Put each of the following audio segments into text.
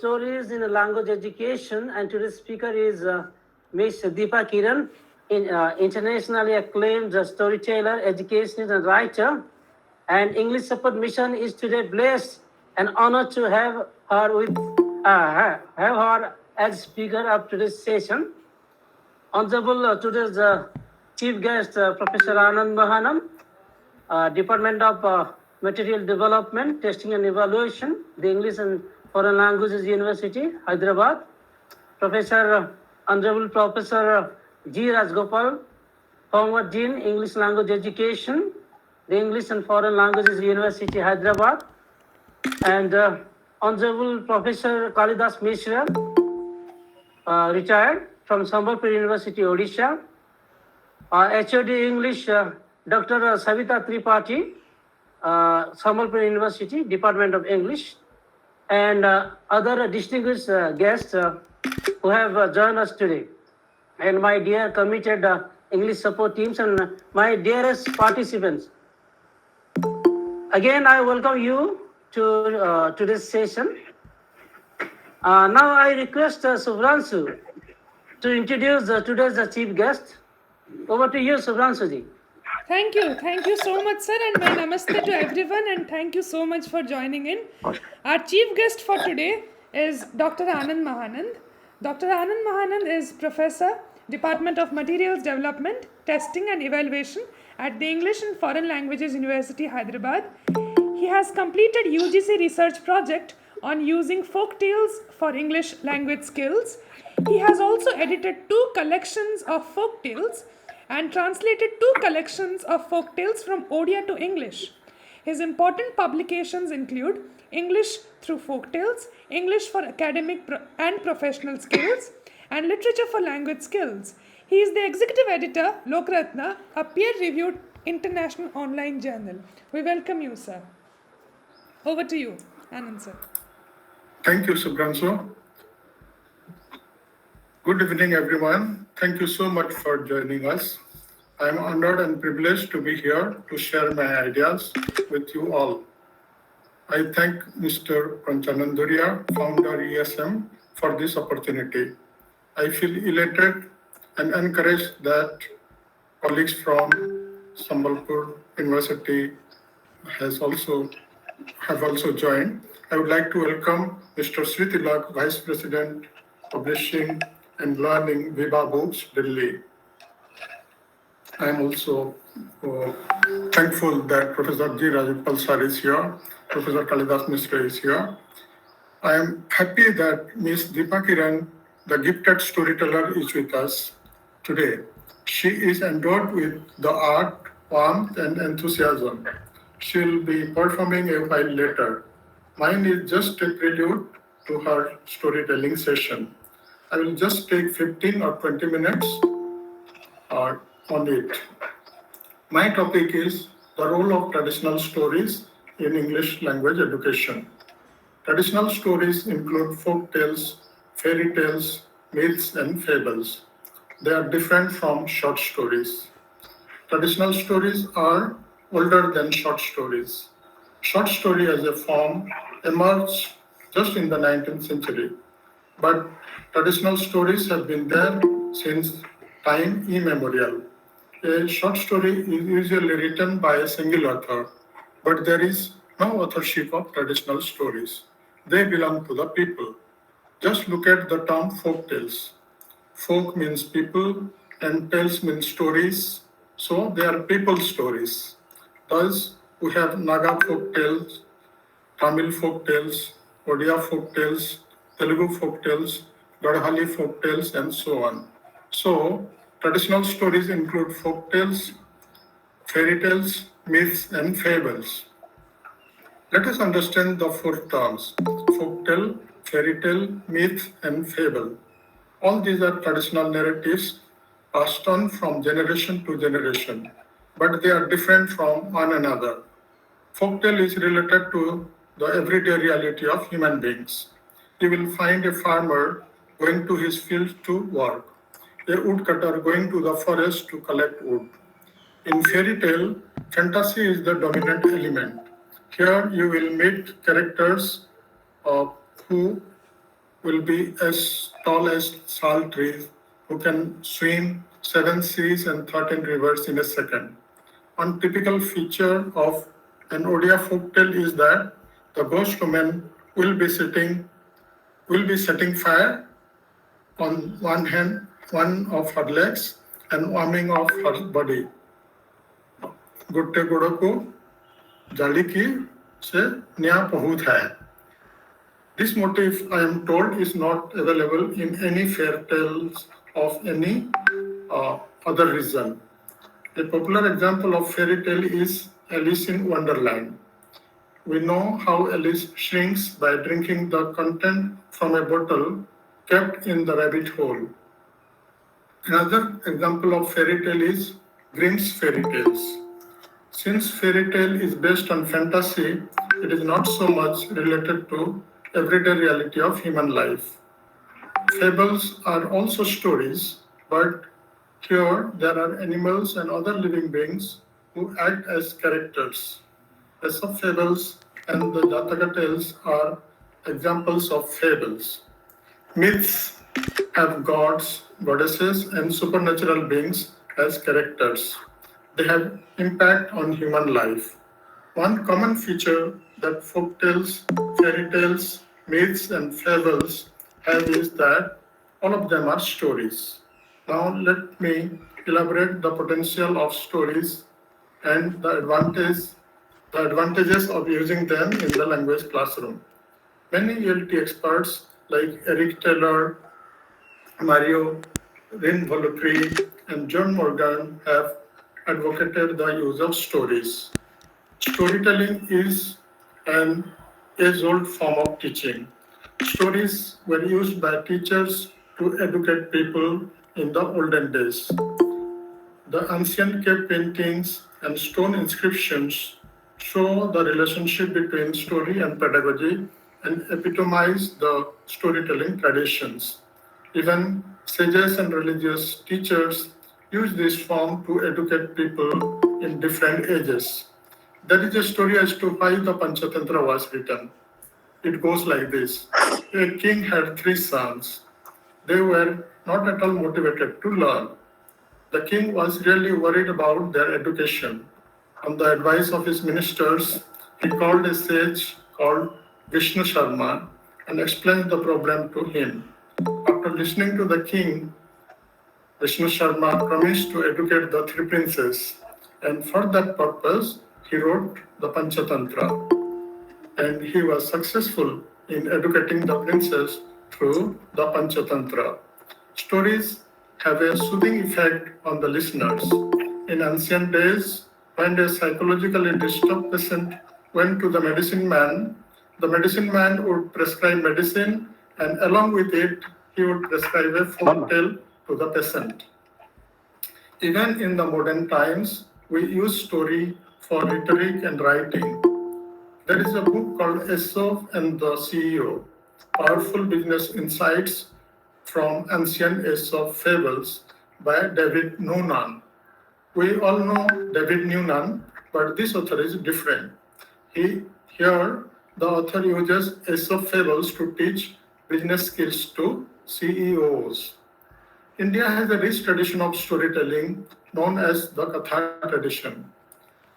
stories in language education, and today's speaker is Ms. Deepa Kiran, internationally acclaimed storyteller, educationist, and writer. And English Support Mission is today blessed and honored to have her as speaker of today's session. Honorable today's chief guest, Professor Anand Mahanam, Department of Material Development, Testing and Evaluation, the English and Foreign Languages University, Hyderabad. Professor, Honorable Professor G. Rajgopal, former Dean, English Language Education, the English and Foreign Languages University, Hyderabad. And Honorable Professor Kalidas Mishra, retired from Sambalpur University, Odisha. HOD English, Dr. Savita Tripathi, Sambalpur University, Department of English, and other distinguished guests who have joined us today. And my dear committed English support teams and my dearest participants. Again, I welcome you to today's session. Now I request Subhranshu to introduce today's chief guest. Over to you, Subhranshu. Thank you so much, sir, and my namaste to everyone, and thank you so much for joining in. Our chief guest for today is Dr. Anand Mahanand. Dr. Anand Mahanand is Professor, Department of Materials Development, Testing and Evaluation at the English and Foreign Languages University, Hyderabad. He has completed UGC research project on using folk tales for English language skills. He has also edited 2 collections of folk tales and translated 2 collections of folk tales from Odia to English. His important publications include English through folk tales, English for academic and professional skills, and literature for language skills. He is the executive editor, Lokratna, a peer-reviewed international online journal. We welcome you, sir. Over to you, Anand, sir. Thank you, Subhranshu. Good evening, everyone. Thank you so much for joining us. I am honored and privileged to be here to share my ideas with you all. I thank Mr. Panchananduria, founder ESM, for this opportunity. I feel elated and encouraged that colleagues from Sambalpur University have also joined. I would like to welcome Mr. Sritilak, Vice President, Publishing and Learning, Viva Books, Delhi. I am also thankful that Professor G. Rajgopal sir is here, Professor Kalidas Mishra is here. I am happy that Ms. Deepa Kiran, the gifted storyteller, is with us today. She is endowed with the art, warmth, and enthusiasm. She will be performing a while later. Mine is just a prelude to her storytelling session. I will just take 15 or 20 minutes on it. My topic is the role of traditional stories in English language education. Traditional stories include folk tales, fairy tales, myths, and fables. They are different from short stories. Traditional stories are older than short stories. Short story as a form emerged just in the 19th century, but traditional stories have been there since time immemorial. A short story is usually written by a single author, but there is no authorship of traditional stories. They belong to the people. Just look at the term folk tales. Folk means people and tales means stories, so they are people stories. Thus, we have Naga folk tales, Tamil folk tales, Odia folk tales, Telugu folk tales, Gadhali folk tales, and so on. So, traditional stories include folk tales, fairy tales, myths, and fables. Let us understand the 4 terms: folk tale, fairy tale, myth, and fable. All these are traditional narratives passed on from generation to generation, but they are different from one another. Folktale is related to the everyday reality of human beings. You will find a farmer going to his field to work, a woodcutter going to the forest to collect wood. In fairy tale, fantasy is the dominant element. Here you will meet characters who will be as tall as salt trees, who can swim 7 seas and 13 rivers in a second. One typical feature of an Odia folktale is that the ghost woman will be setting fire on one hand, one of her legs, and warming of her body. Gutte गुड़ों को जाली की से न्या पहुँच है. This motif, I am told, is not available in any fairy tales of any other region. A popular example of fairy tale is Alice in Wonderland. We know how Alice shrinks by drinking the content from a bottle kept in the rabbit hole. Another example of fairy tale is Grimm's fairy tales. Since fairy tale is based on fantasy, it is not so much related to everyday reality of human life. Fables are also stories, but here there are animals and other living beings who act as characters. Aesop fables and the Jataka tales are examples of fables. Myths have gods, goddesses, and supernatural beings as characters. They have impact on human life. One common feature that folktales, fairy tales, myths, and fables have is that all of them are stories. Now let me elaborate the potential of stories and the advantages of using them in the language classroom. Many ELT experts like Eric Taylor, Mario Rin Volupri, and John Morgan have advocated the use of stories. Storytelling is an age-old form of teaching. Stories were used by teachers to educate people in the olden days. The ancient cave paintings and stone inscriptions show the relationship between story and pedagogy and epitomize the storytelling traditions. Even sages and religious teachers use this form to educate people in different ages. There is a story as to why the Panchatantra was written. It goes like this. A king had 3 sons. They were not at all motivated to learn. The king was really worried about their education. On the advice of his ministers, he called a sage called Vishnu Sharma and explained the problem to him. After listening to the king, Vishnu Sharma promised to educate the 3 princes, and for that purpose, he wrote the Panchatantra. And he was successful in educating the princes through the Panchatantra. Stories have a soothing effect on the listeners. In ancient days, when a psychologically disturbed patient went to the medicine man would prescribe medicine, and along with it, he would prescribe a folk tale to the patient. Even in the modern times, we use story for rhetoric and writing. There is a book called Aesop and the CEO, Powerful Business Insights from Ancient Aesop Fables by David Noonan. We all know David Noonan, but this author is different. Here, the author uses Aesop fables to teach business skills to CEOs. India has a rich tradition of storytelling known as the Katha tradition.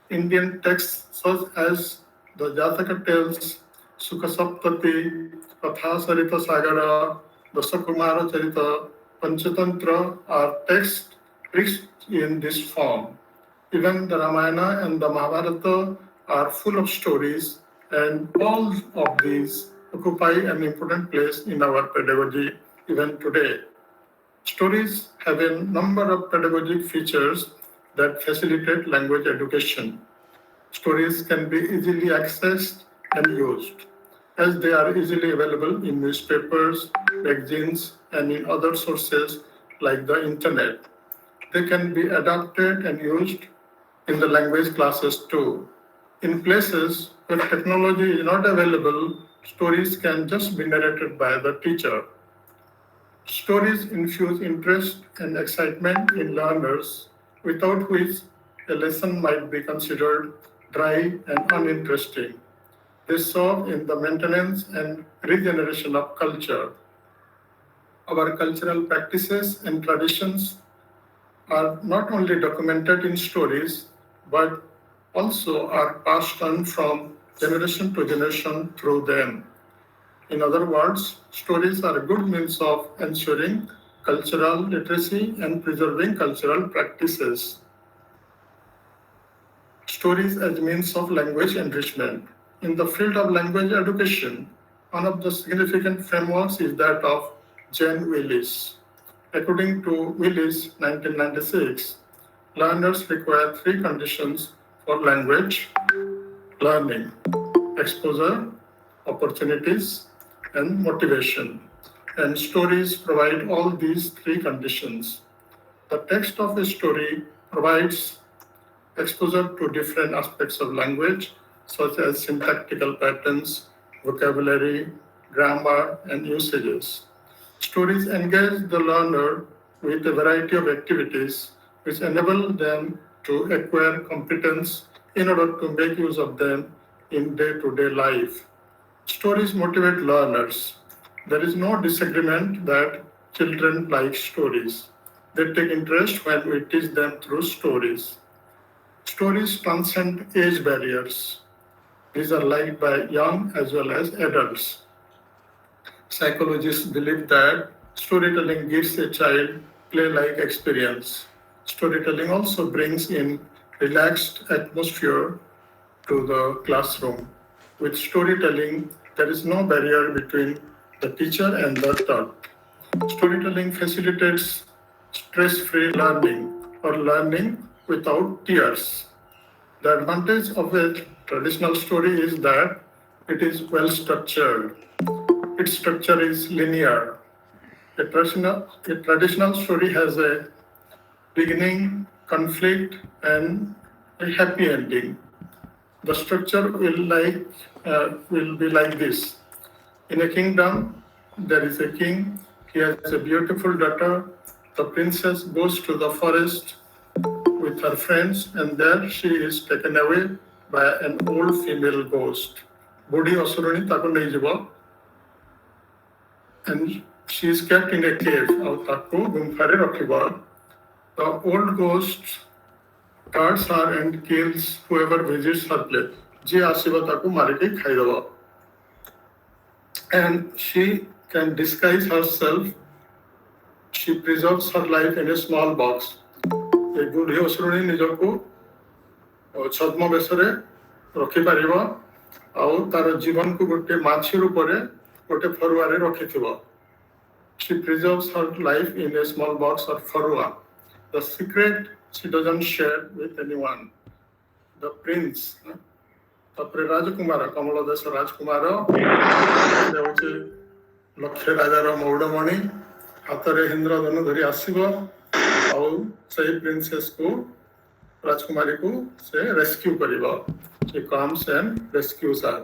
Indian texts such as the Jataka tales, Sukasaptati, Katha Sarita Sagara, Dasakumara Charita, Panchatantra are texts rich in this form. Even the Ramayana and the Mahabharata are full of stories, and all of these occupy an important place in our pedagogy even today. Stories have a number of pedagogic features that facilitate language education. Stories can be easily accessed and used, as they are easily available in newspapers, magazines, and in other sources like the internet. They can be adapted and used in the language classes too. In places where technology is not available, stories can just be narrated by the teacher. Stories infuse interest and excitement in learners, without which a lesson might be considered dry and uninteresting. They serve in the maintenance and regeneration of culture. Our cultural practices and traditions are not only documented in stories, but also are passed on from generation to generation through them. In other words, stories are a good means of ensuring cultural literacy and preserving cultural practices. Stories as means of language enrichment. In the field of language education, one of the significant frameworks is that of Jane Willis. According to Willis, 1996, learners require three conditions for language learning: exposure, opportunities, and motivation. And stories provide all these three conditions. The text of a story provides exposure to different aspects of language, such as syntactical patterns, vocabulary, grammar, and usages. Stories engage the learner with a variety of activities which enable them to acquire competence in order to make use of them in day to day life. Stories motivate learners. There is no disagreement that children like stories. They take interest when we teach them through stories. Stories transcend age barriers. These are liked by young as well as adults. Psychologists believe that storytelling gives a child play-like experience. Storytelling also brings in relaxed atmosphere to the classroom. With storytelling, there is no barrier between the teacher and the taught. Storytelling facilitates stress-free learning or learning without tears. The advantage of a traditional story is that it is well structured. Its structure is linear. A traditional story has a beginning, conflict, and a happy ending. The structure will be like this. In a kingdom, there is a king. He has a beautiful daughter. The princess goes to the forest with her friends, and there she is taken away by an old female ghost. Budi Osuruni taku neijibo, and she is kept in a cave. Au taku gumphare rakhibo. The old ghost guards her and kills whoever visits her place. Ji asiba taku marike khaidaba. And she can disguise herself. She preserves her life in a small box. A ବୁଢ଼ୀ ଅସୁରୁଣୀ ନିଜକୁ ଛଦ୍ମବେଶରେ ରଖିପାରିବ ଆଉ ତାର ଜୀବନକୁ ଗୋଟେ ମାଛି ରୂପରେ ଗୋଟେ ଫରୁଆରେ ରଖିଥିବ. She preserves her life in a small box or farua. The secret she doesn't share with anyone. The prince, ତାପରେ ରାଜକୁମାର, କମଳ ଦେଶ ରାଜକୁମାର, ସେ ହେଉଛି ଲକ୍ଷେ ରାଜାର ମଉଡ଼ମଣି, ହାତରେ ଇନ୍ଦ୍ରଧନୁ ଧରି ଆସିବ ଆଉ ସେଇ ପ୍ରିନ୍ସେସକୁ ରାଜକୁମାରୀକୁ ସେ ରେସ୍କ୍ୟୁ କରିବ. He comes and rescues her.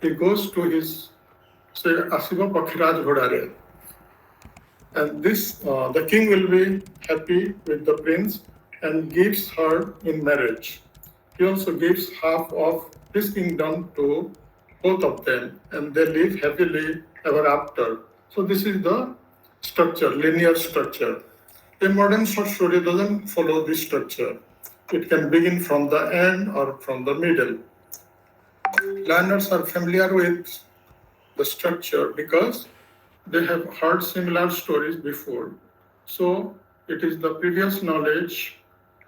He goes to his, ସେ ଆସିବ ପକ୍ଷୀରାଜ ଘୋଡ଼ାରେ. And the king will be happy with the prince and gives her in marriage. He also gives half of his kingdom to both of them, and they live happily ever after. So this is the structure, linear structure. A modern short story doesn't follow this structure. It can begin from the end or from the middle. Learners are familiar with the structure because they have heard similar stories before. So it is the previous knowledge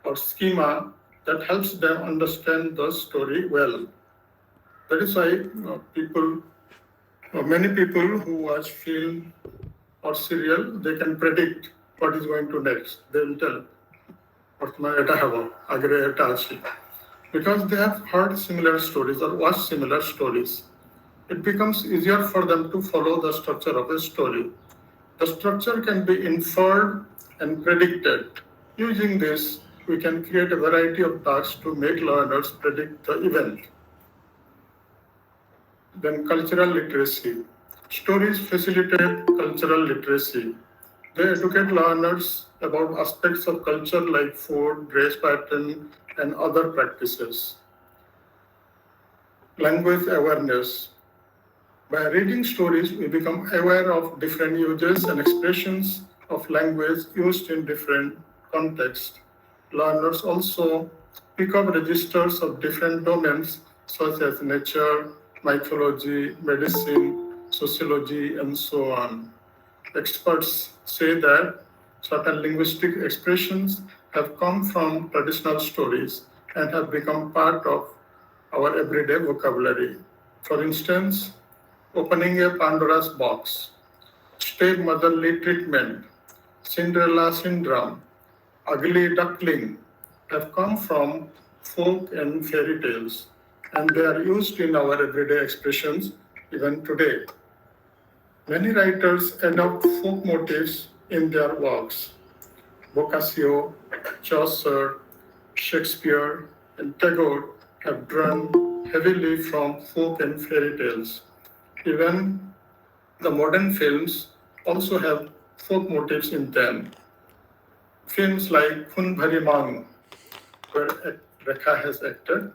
or schema that helps them understand the story well. That is why many people who watch film or serial, they can predict what is going to next. They will tell, because they have heard similar stories or watched similar stories. It becomes easier for them to follow the structure of a story. The structure can be inferred and predicted. Using this, we can create a variety of tasks to make learners predict the event. Then cultural literacy. Stories facilitate cultural literacy. They educate learners about aspects of culture like food, dress pattern, and other practices. Language awareness. By reading stories, we become aware of different uses and expressions of language used in different contexts. Learners also pick up registers of different domains such as nature, mythology, medicine, sociology, and so on. Experts say that certain linguistic expressions have come from traditional stories and have become part of our everyday vocabulary. For instance, opening a Pandora's box, stepmotherly treatment, Cinderella syndrome, ugly duckling have come from folk and fairy tales, and they are used in our everyday expressions even today. Many writers adopt folk motifs in their works. Boccaccio, Chaucer, Shakespeare, and Tagore have drawn heavily from folk and fairy tales. Even the modern films also have folk motifs in them. Films like Khun Bhari Mang, where Rekha has acted,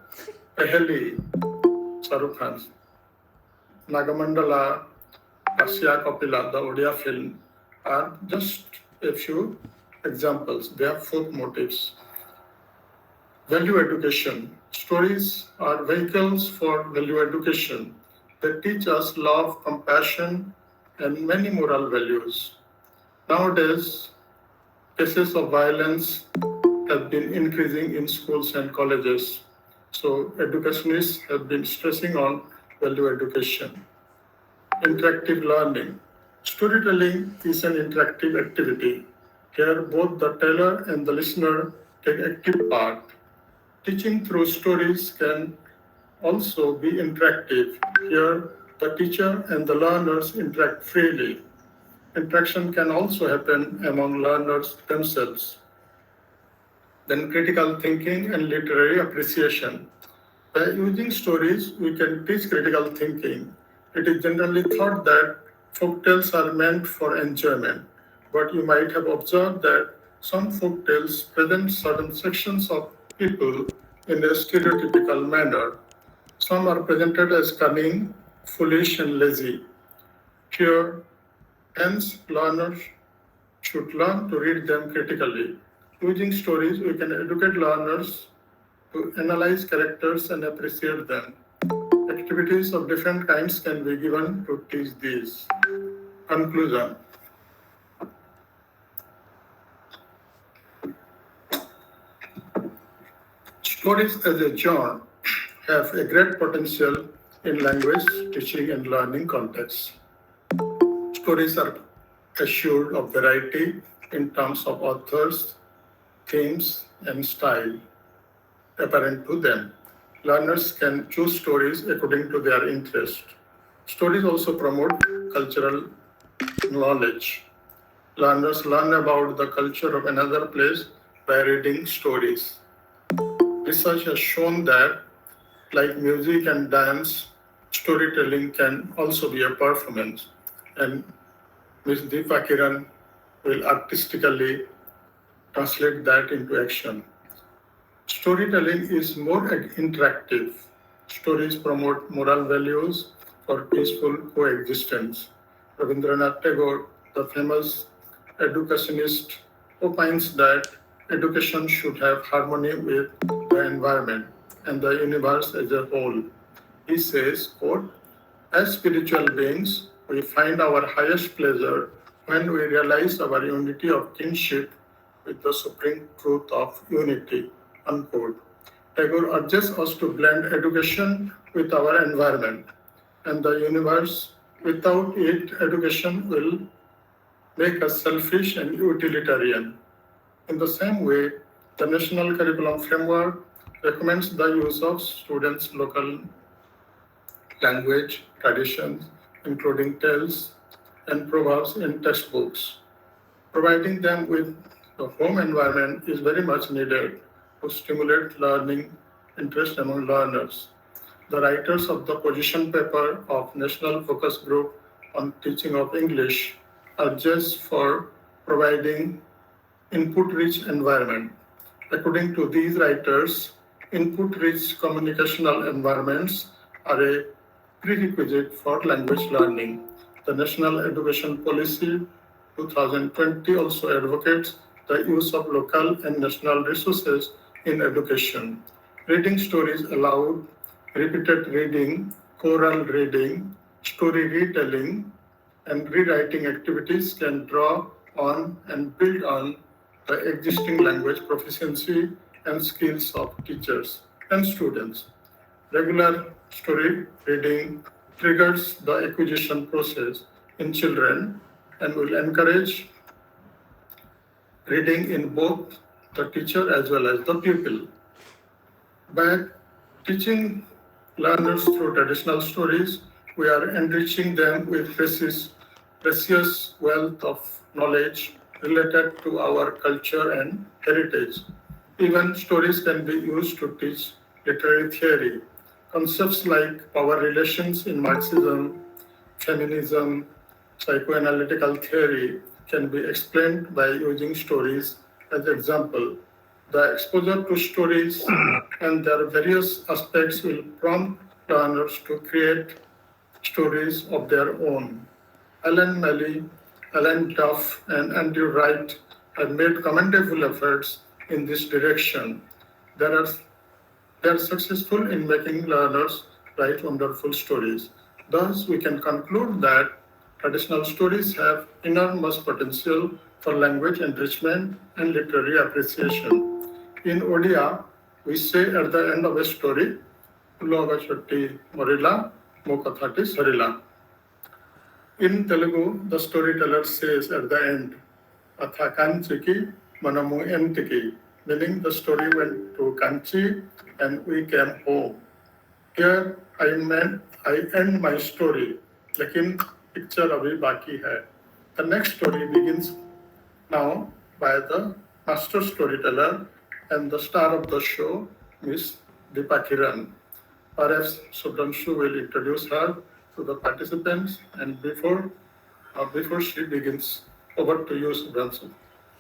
Peheli, Shahrukh Khan, Nagamandala, Asya Kapila, the Odia film, are just a few examples. They have folk motifs. Value education. Stories are vehicles for value education. They teach us love, compassion, and many moral values. Nowadays, cases of violence have been increasing in schools and colleges. So educationists have been stressing on value education. Interactive learning. Storytelling is an interactive activity. Here, both the teller and the listener take active part. Teaching through stories can also be interactive. Here, the teacher and the learners interact freely. Interaction can also happen among learners themselves. Then, critical thinking and literary appreciation. By using stories, we can teach critical thinking. It is generally thought that folk tales are meant for enjoyment, but you might have observed that some folk tales present certain sections of people in a stereotypical manner. Some are presented as cunning, foolish, and lazy. Here, hence, learners should learn to read them critically. Using stories, we can educate learners to analyze characters and appreciate them. Activities of different kinds can be given to teach these. Conclusion. Stories as a genre have a great potential in language teaching and learning contexts. Stories are assured of variety in terms of authors, themes, and style apparent to them. Learners can choose stories according to their interest. Stories also promote cultural knowledge. Learners learn about the culture of another place by reading stories. Research has shown that, like music and dance, storytelling can also be a performance, and Ms. Deepa Kiran will artistically translate that into action. Storytelling is more interactive. Stories promote moral values for peaceful coexistence. Rabindranath Tagore, the famous educationist, opines that education should have harmony with the environment and the universe as a whole. He says, quote, as spiritual beings, we find our highest pleasure when we realize our unity of kinship with the supreme truth of unity, unquote. Tagore urges us to blend education with our environment and the universe. Without it, education will make us selfish and utilitarian. In the same way, the National Curriculum Framework recommends the use of students' local language, traditions, including tales and proverbs in textbooks. Providing them with the home environment is very much needed to stimulate learning interest among learners. The writers of the position paper of National Focus Group on Teaching of English urges for providing input-rich environment. According to these writers, input-rich communicational environments are a prerequisite for language learning. The National Education Policy 2020 also advocates the use of local and national resources in education. Reading stories allowed, repeated reading, choral reading, story retelling, and rewriting activities can draw on and build on the existing language proficiency and skills of teachers and students. Regular story reading triggers the acquisition process in children and will encourage reading in both the teacher as well as the pupil. By teaching learners through traditional stories, we are enriching them with precious wealth of knowledge related to our culture and heritage. Even stories can be used to teach literary theory. Concepts like power relations in Marxism, feminism, psychoanalytical theory can be explained by using stories as example. The exposure to stories and their various aspects will prompt learners to create stories of their own. Alan Malley, Alan Duff, and Andrew Wright have made commendable efforts in this direction. They are successful in making learners write wonderful stories. Thus, we can conclude that traditional stories have enormous potential for language enrichment and literary appreciation. In Odia, we say at the end of a story, Uloga Shatti Morila, Mokathati Sarila. In Telugu, the storyteller says at the end, Atha Kanchiki Manamu Entiki, meaning the story went to Kanchi and we came home. Here I end my story, lekin picture abhi baki hai. The next story begins now by the master storyteller and the star of the show, Miss Deepa Kiran. Perhaps Subhanshu will introduce her to the participants and before she begins, over to you, Subhanshu.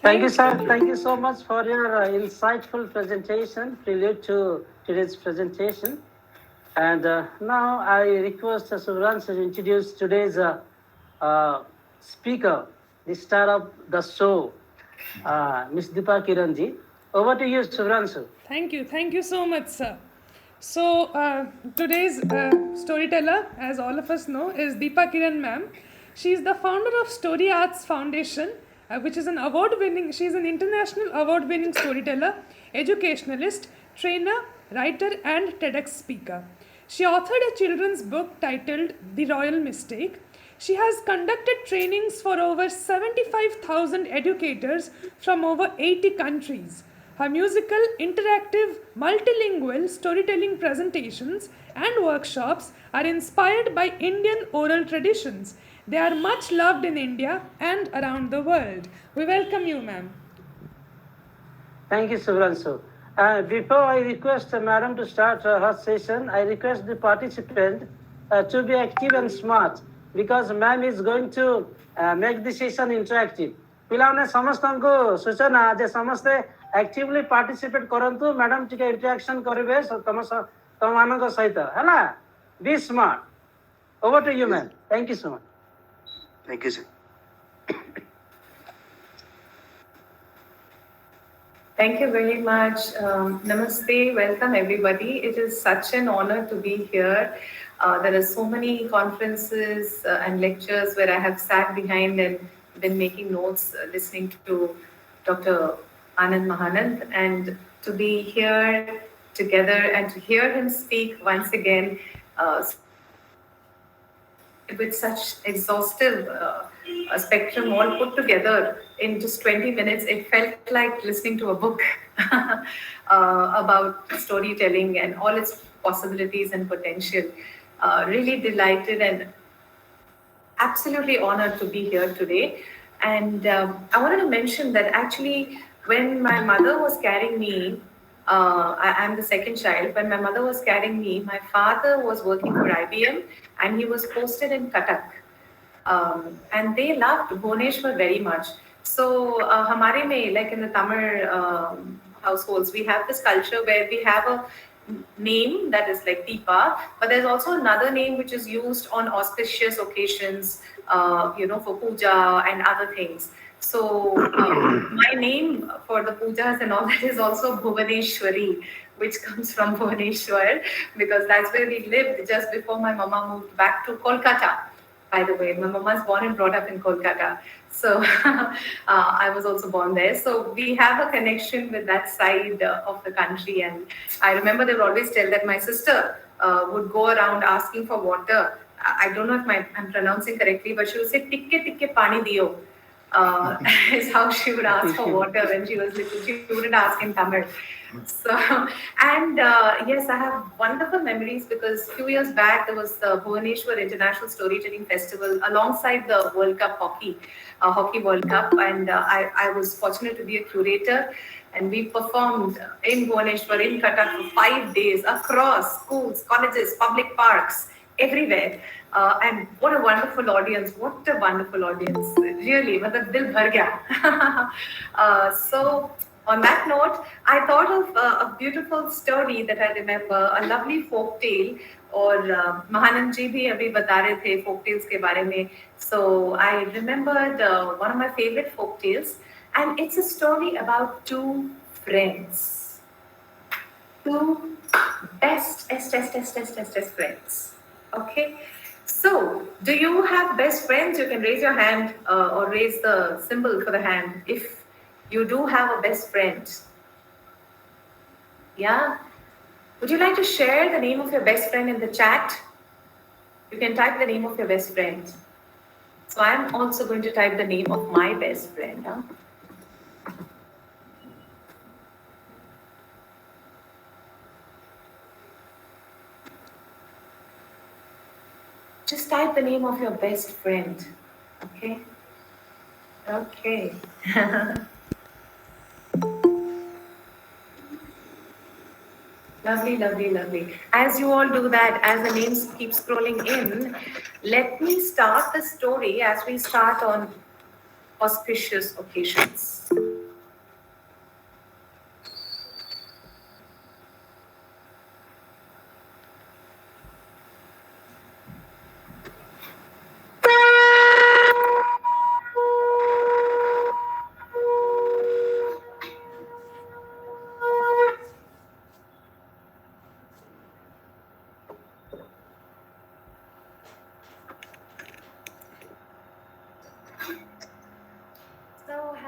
Thank you, sir. Thank you so much for your insightful presentation, prelude to today's presentation. And now I request Subhanshu to introduce today's speaker, the star of the show, Miss Deepa Kiranji. Over to you, Subhanshu. Thank you so much, sir. So today's storyteller, as all of us know, is Deepa Kiran ma'am. She is the founder of Story Arts Foundation, which is she's an international award-winning storyteller, educationalist, trainer, writer and TEDx speaker. She authored a children's book titled The Royal Mistake. She has conducted trainings for over 75,000 educators from over 80 countries. Her musical, interactive, multilingual storytelling presentations and workshops are inspired by Indian oral traditions. They are much loved in India and around the world. We welcome you, ma'am. Thank you, Subhanshu. Before I request Madam to start her session, I request the participant to be active and smart because ma'am is going to make the session interactive. पिलाने समस्तंको सूचना जे समस्ते actively participate करंतु madam टिके interaction करिवे तम मानक सहित हैला be smart over to you ma'am thank you so much thank you sir Thank you very much. Namaste, welcome everybody. It is such an honor to be here. There are so many conferences and lectures where I have sat behind and been making notes, listening to Dr. Anand Mahanand, and to be here together and to hear him speak once again with such exhaustive spectrum all put together in just 20 minutes, it felt like listening to a book about storytelling and all its possibilities and potential. Really delighted and absolutely honored to be here today. And I wanted to mention that actually when my mother was carrying me, I'm the second child. When my mother was carrying me, my father was working for IBM and he was posted in Cuttack. And they loved Bhubaneswar very much. So, hamare mein, like in the Tamil households, we have this culture where we have a name that is like Deepa, but there's also another name which is used on auspicious occasions, for puja and other things. So my name for the pujas and all that is also Bhuvaneshwari, which comes from Bhuvaneshwar, because that's where we lived just before my mama moved back to Kolkata. By the way, my mama is born and brought up in Kolkata. So I was also born there. So we have a connection with that side of the country. And I remember they would always tell that my sister would go around asking for water. I don't know if I'm pronouncing correctly, but she would say, tikke tikke pani diyo. Is how she would ask for water when she was little. She wouldn't ask in Tamil. So, and yes, I have wonderful memories because a few years back there was the Bhuvaneshwar International Storytelling Festival alongside the World Cup Hockey World Cup, and I was fortunate to be a curator. And we performed in Bhuvaneshwar, in Cuttack for 5 days across schools, colleges, public parks, everywhere. And what a wonderful audience! What a wonderful audience! Really, matlab dil bhar gaya. So on that note, I thought of a beautiful story that I remember, a lovely folk tale. और महानंद जी भी अभी बता रहे थे folk tales के बारे में. So I remembered one of my favorite folk tales, and it's a story about two friends, two best friends. Okay. So, do you have best friends? You can raise your hand or raise the symbol for the hand if you do have a best friend. Yeah? Would you like to share the name of your best friend in the chat? You can type the name of your best friend. So, I'm also going to type the name of my best friend. Huh? Just type the name of your best friend. Okay? Okay. Lovely, lovely, lovely. As you all do that, as the names keep scrolling in, let me start the story as we start on auspicious occasions.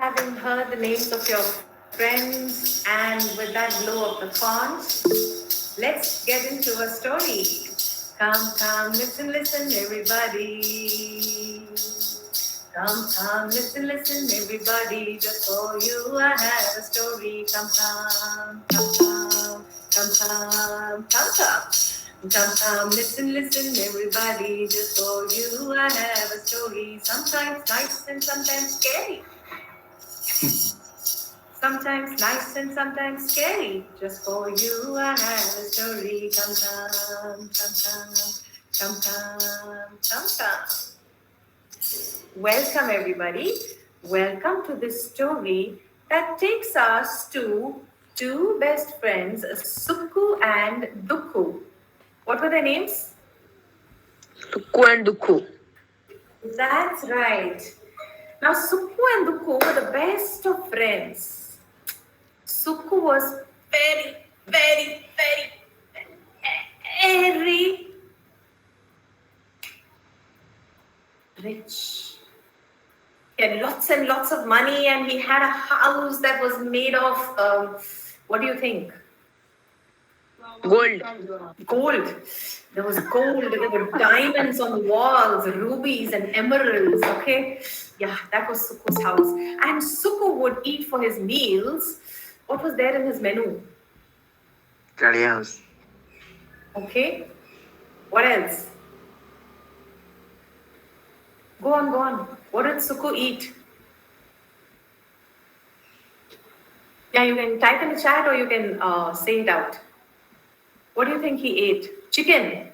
Having heard the names of your friends and with that glow of the font, let's get into a story. Come, listen, everybody. Come, listen, everybody. Just for you I have a story. Come, listen, everybody. Just for you I have a story. Sometimes nice and sometimes scary. Sometimes nice and sometimes scary. Just for you I have a story. Come. Welcome everybody. Welcome to this story that takes us to two best friends, Sukku and Dukku. What were their names? Sukku and Dukku. That's right. Now, Sukku and Dukku were the best of friends. Sukku was very rich. He had lots and lots of money, and he had a house that was made of, what do you think? Gold. There was gold, there were diamonds on the walls, rubies and emeralds, okay? Yeah, that was Sukku's house. And Sukku would eat for his meals. What was there in his menu? Curry house. Okay. What else? Go on. What did Sukku eat? Yeah, you can type in the chat or you can say it out. What do you think he ate? Chicken.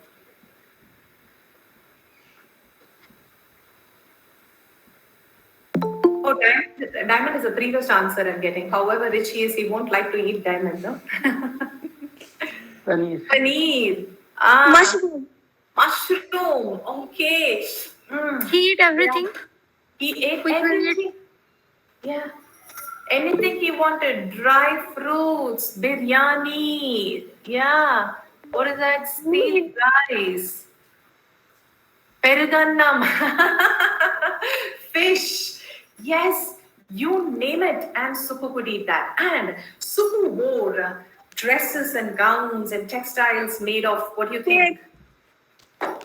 Oh, diamond is the previous answer I'm getting. However rich he is, he won't like to eat diamond, no? Paneer. Paneer. Ah, Mushroom. mushroom. Okay. Mm. He eat everything. He ate We will eat. everything. Yeah. Anything he wanted. Dry fruits, biryani. Yeah. What is that? Steamed rice. Perugannam. Fish. Yes. You name it. And Suku could eat that. And Suku wore dresses and gowns and textiles made of, what do you think?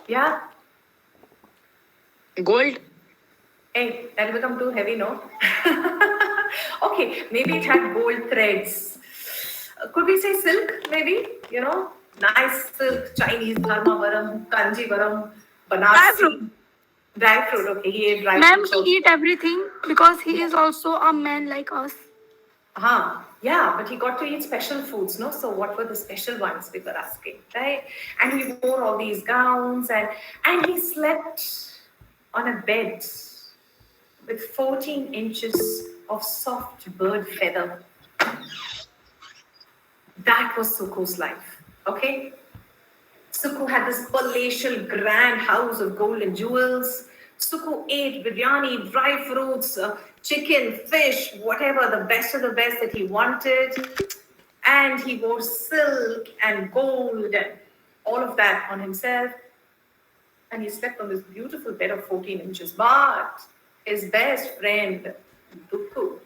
Yeah. Gold. Hey, that'll become too heavy, no? Okay, maybe it had gold threads. Could we say silk, maybe? You know, nice silk, Chinese, Dharmavaram, Kanjivaram, Dry Banarsi. fruit. Dry fruit, okay, he ate dry Ma'am, fruits he also. eat everything because he is also a man like us. Yeah, but he got to eat special foods, no? So what were the special ones we were asking, right? And he wore all these gowns and he slept on a bed with 14 inches of soft bird feather. That was Suku's life, okay? Suku had this palatial grand house of gold and jewels. Suku ate biryani, dry fruits, chicken, fish, whatever, the best of the best that he wanted. And he wore silk and gold and all of that on himself. And he slept on this beautiful bed of 14 inches. But his best friend, Dukku.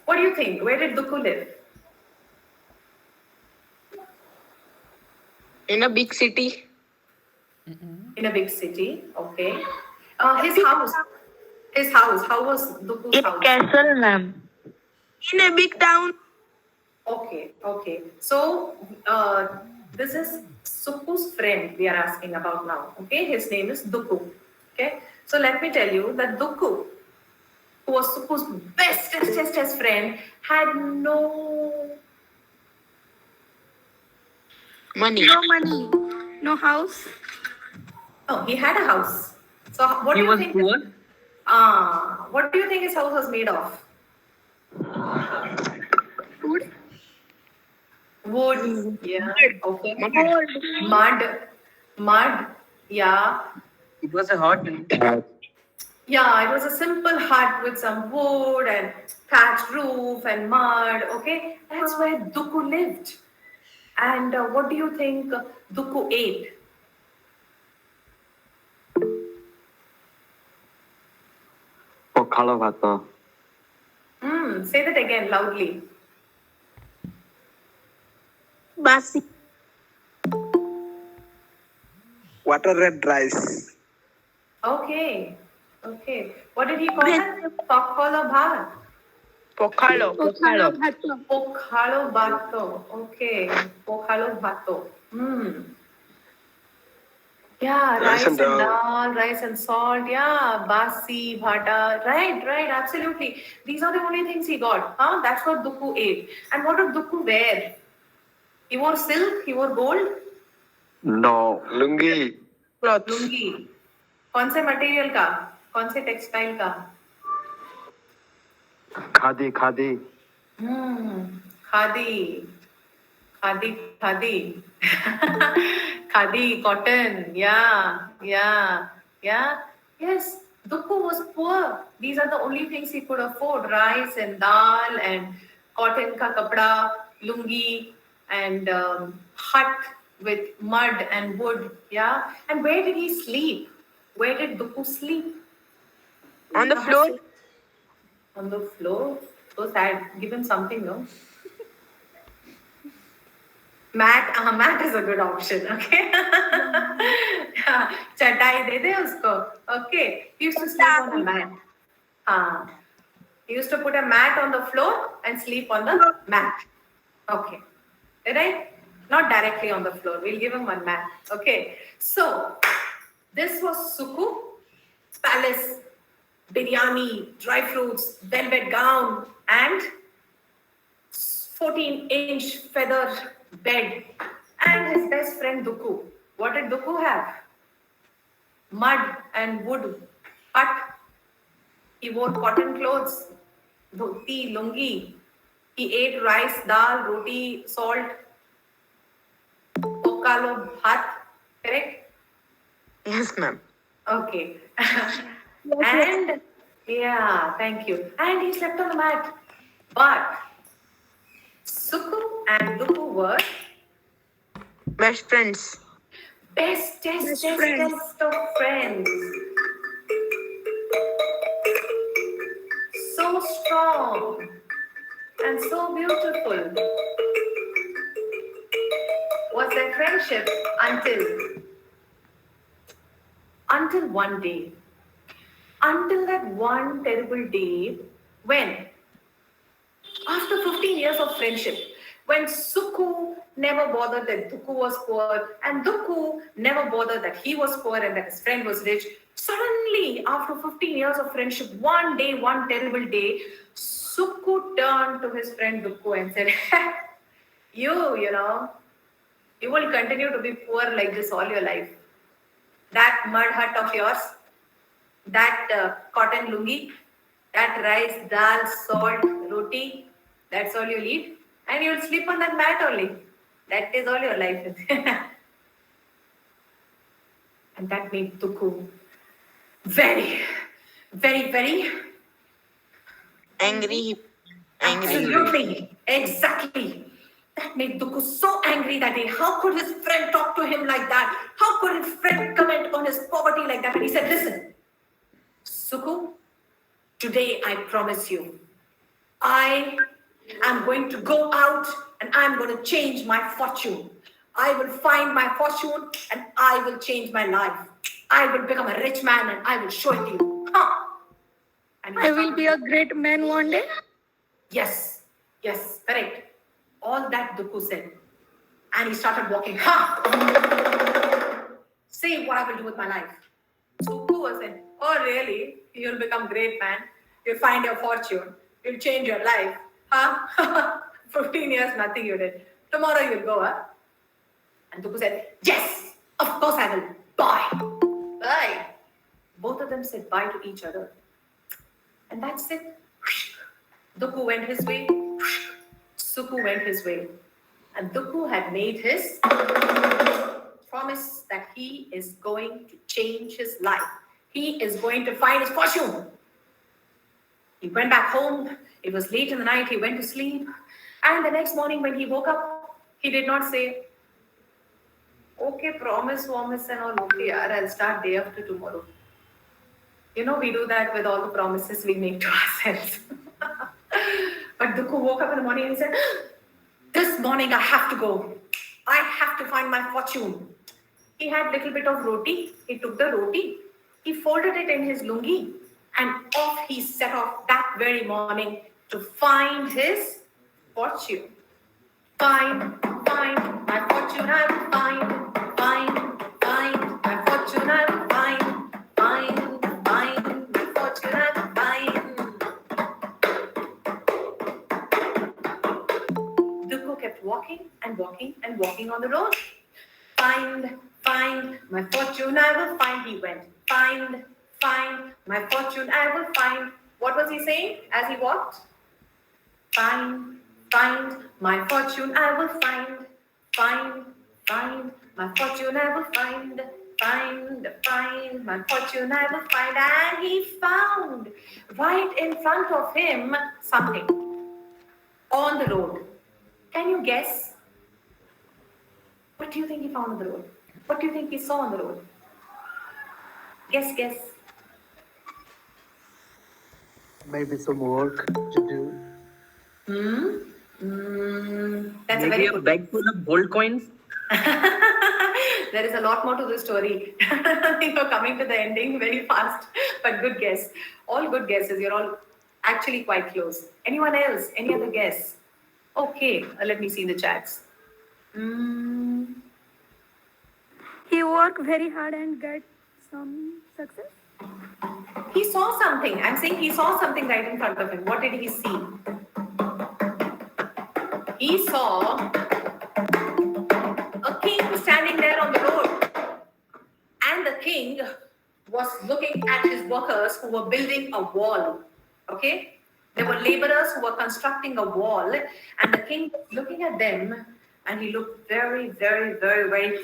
What do you think? Where did Dukku live? In a big city. In a big city, okay. His house. How was Dukku's house? castle, ma'am. In a big town. Okay. So, this is Suku's friend we are asking about now. Okay, his name is Dukku. Okay, so let me tell you that Dukku, who was Suku's bestest friend, had no Money. No money. No house. Oh, he had a house. So, what He do you was think? poor. What do you think his house was made of? Food. Wood. Yeah. Okay. Gold. Mud. Yeah. It was a hot. Yeah, it was a simple hut with some wood and thatched roof and mud. Okay, that's where Dukku lived. And what do you think Dukku ate? ପଖାଳ ଭାତ Say that again loudly. Basi. water red rice Okay. What did he call it? Pokhalo bhat. Pokhalo. Pokhalo bhato. Pokhalo bhato. Okay. Pokhalo bhato. Yeah, rice and dal, rice and salt. Yeah, basi, bhata. Right. Absolutely. These are the only things he got. That's what Dukku ate. And what did Dukku wear? He wore silk. He wore gold. no lungi Cloth. Lungi. कौन से material का? कौन से textile का? khadi khadi. Khadi, cotton. Yeah. Yes, Dukku was poor. These are the only things he could afford: rice and dal and cotton ka kapda, lungi and hut with mud and wood. Yeah. And where did he sleep? Where did Dukku sleep? On the floor. On the floor. So sad. Give him something, no? Mat is a good option, okay? Chatai de usko. Okay. He used to sleep on a mat. He used to put a mat on the floor and sleep on the mat. Okay. Right? Not directly on the floor. We'll give him one mat. Okay. So, this was Suku palace. Biryani, dry fruits, velvet gown, and 14-inch feather bed. And his best friend Dukku. What did Dukku have? Mud and wood hut. He wore cotton clothes, dhoti, lungi. He ate rice, dal, roti, salt, Pokalo Bhat, correct? Yes, ma'am. Okay. And yeah, thank you. And he slept on the mat. But Suku and Duku were Best friends. bestest of friends. So strong and so beautiful was their friendship until one day. Until that one terrible day when, after 15 years of friendship, when Suku never bothered that Duku was poor and Duku never bothered that he was poor and that his friend was rich, suddenly, after 15 years of friendship, one day, one terrible day, Suku turned to his friend Duku and said, you will continue to be poor like this all your life. That mud hut of yours, that cotton lungi, that rice, dal, salt, roti, that's all you'll eat. And you'll sleep on that mat only. That is all your life is. And that made Tuku very, very, very Angry. absolutely, exactly. That made Duku so angry that day. How could his friend talk to him like that? How could his friend comment on his poverty like that? And he said, listen, Suku, today I promise you, I am going to go out and I'm going to change my fortune. I will find my fortune and I will change my life. I will become a rich man and I will show it to you. Huh? And I will be a great man one day. Yes, correct. All that Duku said. And he started walking. Ha! See what I will do with my life. So Duku was saying, oh really? You'll become great man. You'll find your fortune. You'll change your life. Huh? 15 years, nothing you did. Tomorrow you'll go, huh? And Duku said, yes, of course I will. Bye. Bye. Both of them said bye to each other. And that's it. Duku went his way. Suku went his way. And Duku had made his promise that he is going to change his life. He is going to find his fortune. He went back home. It was late in the night. He went to sleep. And the next morning when he woke up, he did not say, okay, promise and all, okay, I'll start day after tomorrow. You know, we do that with all the promises we make to ourselves. But Duku woke up in the morning and he said, this morning I have to go. I have to find my fortune. He had little bit of roti. He took the roti. He folded it in his lungi. And off he set off that very morning to find his fortune. Find my fortune I will find my fortune I will find my fortune I will find. Duku kept walking and walking on the road. Find my fortune I will find. He went. Find my fortune I will find. What was he saying as he walked? Find my fortune I will find. Find my fortune I will find. Find my fortune I will find. And he found right in front of him something on the road. Can you guess? What do you think he found on the road? What do you think he saw on the road? Guess. Maybe some work to do. That's Maybe a very a good. bag full of gold coins. There is a lot more to the story. You're coming to the ending very fast, but good guess. All good guesses. You're all actually quite close. Anyone else? Any other guess? Okay, let me see the chats. He worked very hard and got some success. He saw something. I'm saying he saw something right in front of him. What did he see? He saw a king standing there on the road. And the king was looking at his workers who were building a wall. Okay? There were laborers who were constructing a wall. And the king was looking at them and he looked very, very, very, very.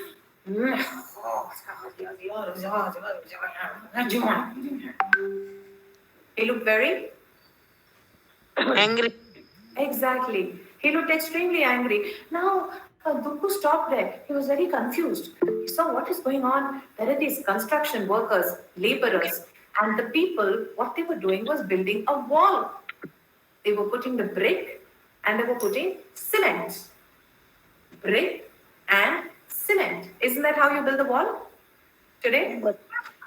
He looked very. Angry. Exactly. He looked extremely angry. Now, Dukku stopped there. He was very confused. He saw what is going on. There are these construction workers, laborers, and the people, what they were doing was building a wall. They were putting the brick and they were putting cement. Brick and cement. Isn't that how you build the wall today?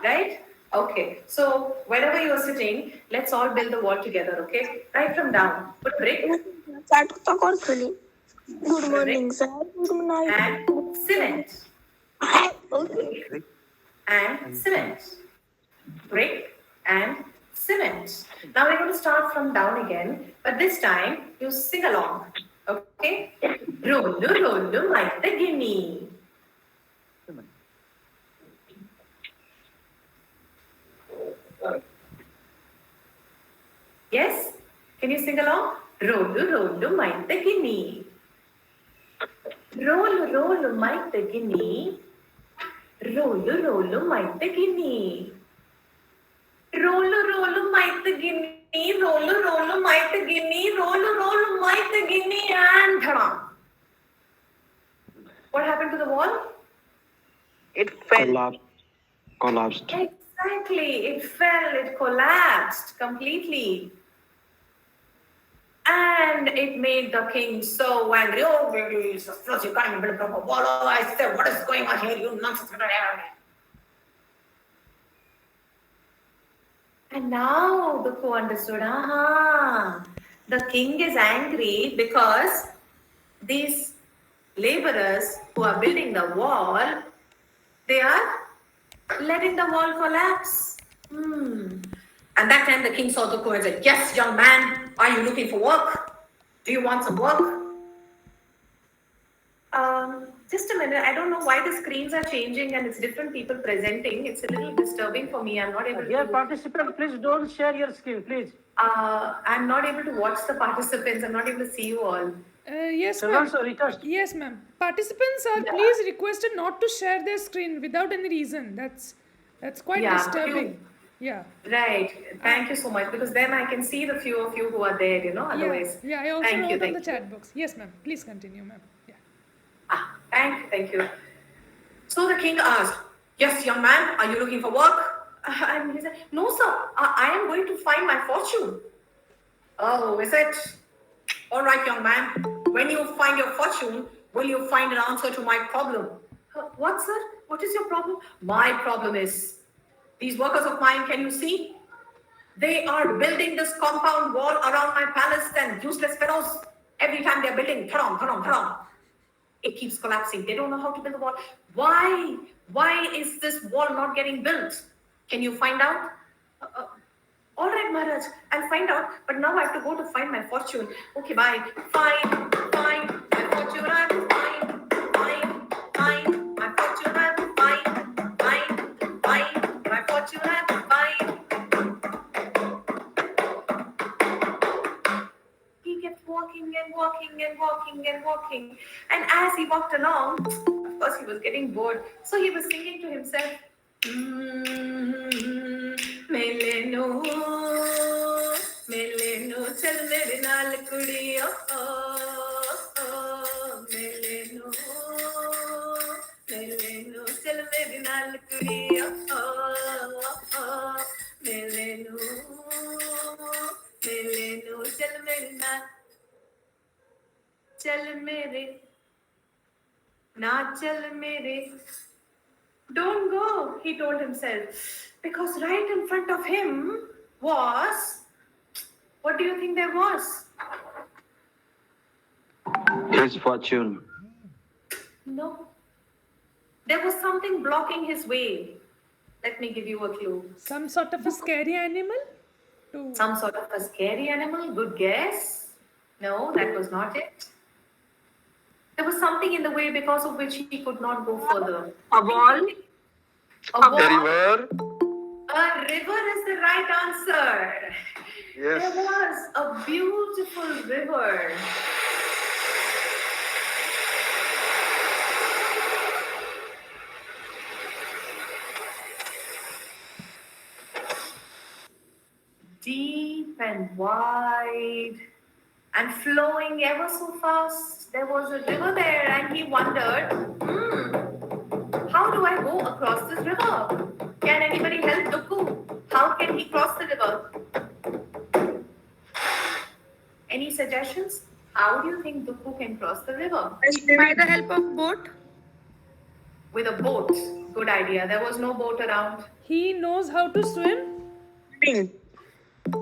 Right? Okay. So wherever you're sitting, let's all build the wall together, okay? Right from down. Put brick Good morning, sir. Good night. and cement. Okay. And cement. Brick and cement. Now we're going to start from down again, but this time you sing along. Okay? Rollu, rollu, like the guinea. Yes? Can you sing along? Rollu, rollu, like the guinea. Rollu, rollu, like the guinea. Rollu, rollu, like the guinea. Rollu, rollu, like the guinea. Rollu, rollu, like the guinea. Rollu, rollu, like the guinea. And ta-da! What happened to the wall? It fell. Collapsed. Exactly. It fell. It collapsed completely. And it made the king so angry. Oh, baby, so you can't even build a proper wall. Oh, I said, what is going on here? You nonsense. And now Dukku understood. The king is angry because these laborers who are building the wall, they are letting the wall collapse. And that time the king saw Dukku and said, yes, young man, are you looking for work? Do you want some work? Just a minute. I don't know why the screens are changing and it's different people presenting. It's a little disturbing for me. I'm not able Dear to. participant, please don't share your screen, please. I'm not able to watch the participants. I'm not able to see you all. Yes, So ma'am. also request. Yes, ma'am. Participants are please requested not to share their screen without any reason. That's quite Yeah, disturbing. Yeah. Right. Thank you so much because then I can see the few of you who are there, otherwise. Yeah, I also Thank wrote you, on thank the you. chat box. Yes, ma'am. Please continue, ma'am. Yeah. Thank you. So the king asked, yes, young man, are you looking for work? And he said, no, sir, I am going to find my fortune. Oh, is it? All right, young man, when you find your fortune, will you find an answer to my problem? What, sir? What is your problem? My problem is, these workers of mine, can you see? They are building this compound wall around my palace and useless fellows. Every time they're building, it keeps collapsing. They don't know how to build a wall. Why? Why is this wall not getting built? Can you find out? All right, Maharaj, I'll find out. But now I have to go to find my fortune. Okay, bye. Fine, my fortune, I'm fine, my fortune, I'm fine, my fortune, I'm fine. He kept walking and walking and walking and walking. And as he walked along, of course, he was getting bored. So he was singing to himself. Melenu, chal mere naal kudiyo. Melenu, chal mere naal kudiyo. Melenu, chal mere naal. Chal mere, na chal mere. Don't go, he told himself, because right in front of him was, what do you think there was? His fortune. No. There was something blocking his way. Let me give you a clue. Some sort of a scary animal? Some sort of a scary animal, good guess. No, that was not it. There was something in the way because of which he could not go further. A wall. A wall. River. A river is the right answer. Yes. There was a beautiful river. deep and wide and flowing ever so fast. There was a river there, and he wondered, how do I go across this river? Can anybody help Dukku? How can he cross the river? Any suggestions? How do you think Dukku can cross the river? By the help of boat. With a boat. Good idea. There was no boat around. He knows how to swim.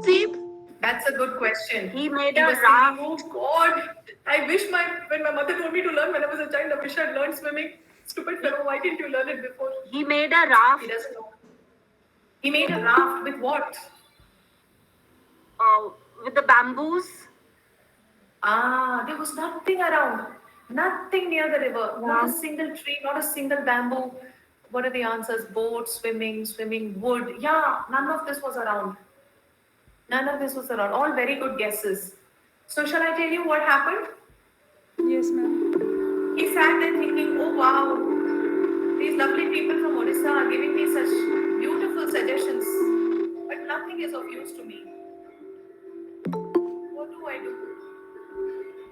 See, That's a good question. he made He a was raft. thinking, oh God, I wish when my mother told me to learn when I was a child, I wish I'd learned swimming. Stupid fellow, why didn't you learn it before? He made a raft He doesn't know. He made a raft with what? with the bamboos. There was nothing around. Nothing near the river. Not a single tree, not a single bamboo. What are the answers? Boat, swimming, wood. Yeah, none of this was around. None of this was around. All very good guesses. So shall I tell you what happened? Yes, ma'am. He sat there thinking, oh wow, these lovely people from Odisha are giving me such beautiful suggestions, but nothing is of use to me. What do I do?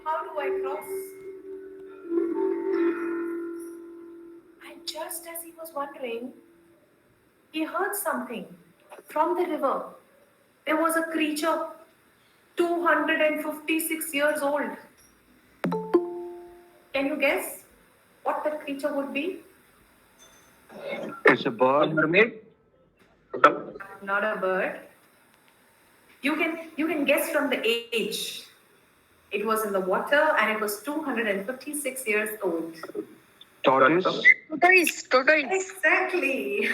How do I cross? And just as he was wondering, he heard something from the river. There was a creature, 256 years old. Can you guess what that creature would be? It's a bird. Mermaid? Not a bird. You can guess from the age. It was in the water and it was 256 years old. Tortoise. Exactly.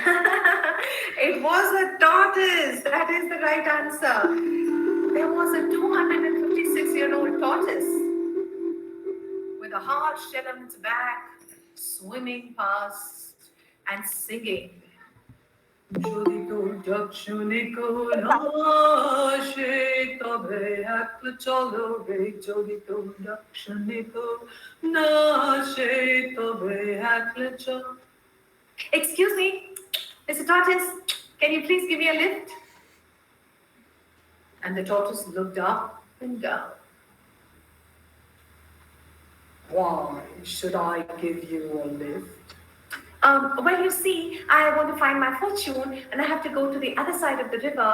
It was a tortoise. That is the right answer. There was a 256-year-old tortoise with a hard shell on its back, swimming past and singing. যদি তোর দক্ষিণে কোন আসে তবে একলা চলো রে যদি তোর দক্ষিণে কোন আসে তবে একলা চলো Excuse me, Mr. Tortoise, can you please give me a lift? And the tortoise looked up and down. Why should I give you a lift? Well, you see, I want to find my fortune and I have to go to the other side of the river.